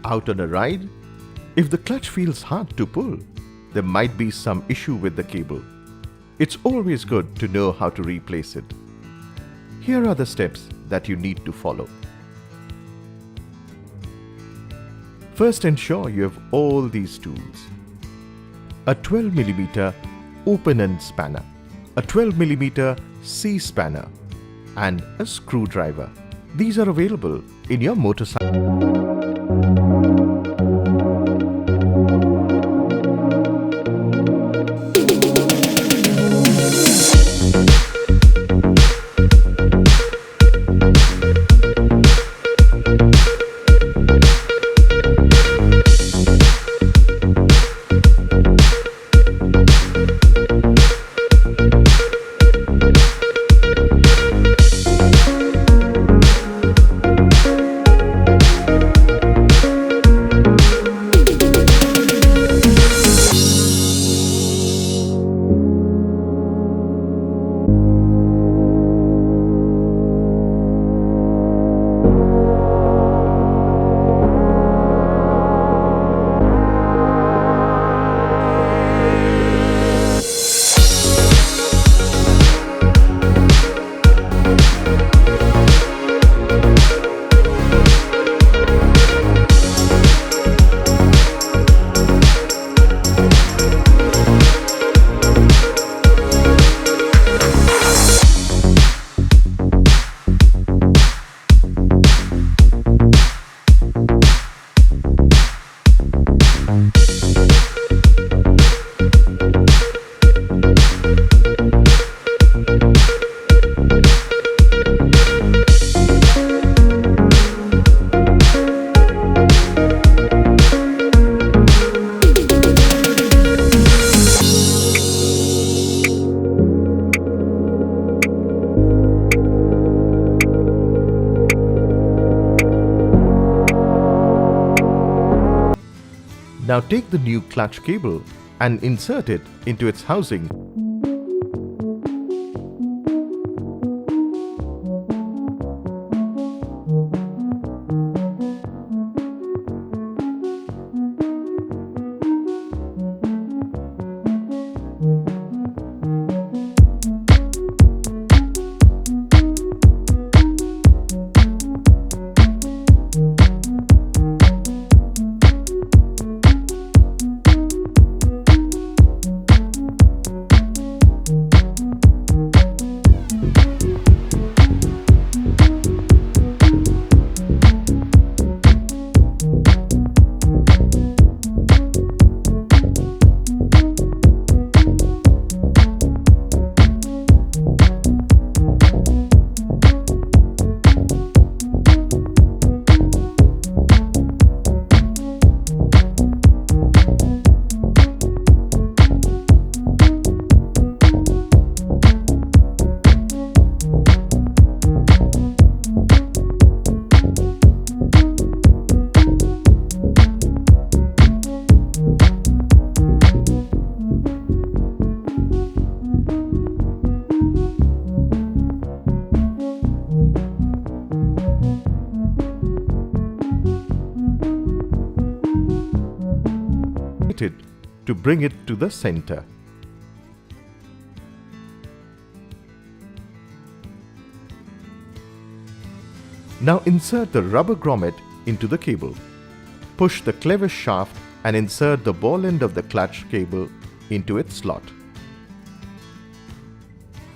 Out on a ride? If the clutch feels hard to pull, there might be some issue with the cable. It's always good to know how to replace it. Here are the steps that you need to follow. First, ensure you have all these tools. A 12mm open-end spanner, a 12mm C-spanner, and a screwdriver. These are available in your motorcycle. Now take the new clutch cable and insert it into its housing. To bring it to the center. Now insert the rubber grommet into the cable. Push the clevis shaft and insert the ball end of the clutch cable into its slot.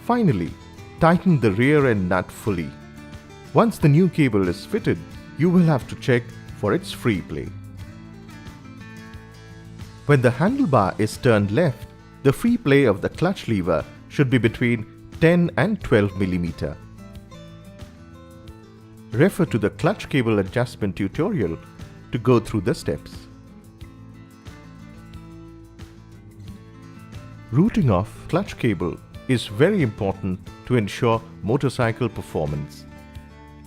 Finally, tighten the rear end nut fully. Once the new cable is fitted, you will have to check for its free play. When the handlebar is turned left, the free play of the clutch lever should be between 10 and 12 mm. Refer to the clutch cable adjustment tutorial to go through the steps. Routing off clutch cable is very important to ensure motorcycle performance.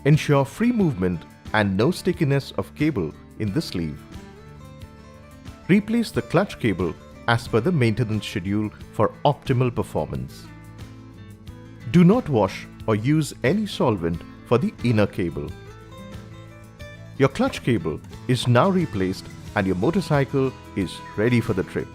Ensure free movement and no stickiness of cable in the sleeve. Replace the clutch cable as per the maintenance schedule for optimal performance. Do not wash or use any solvent for the inner cable. Your clutch cable is now replaced and your motorcycle is ready for the trip.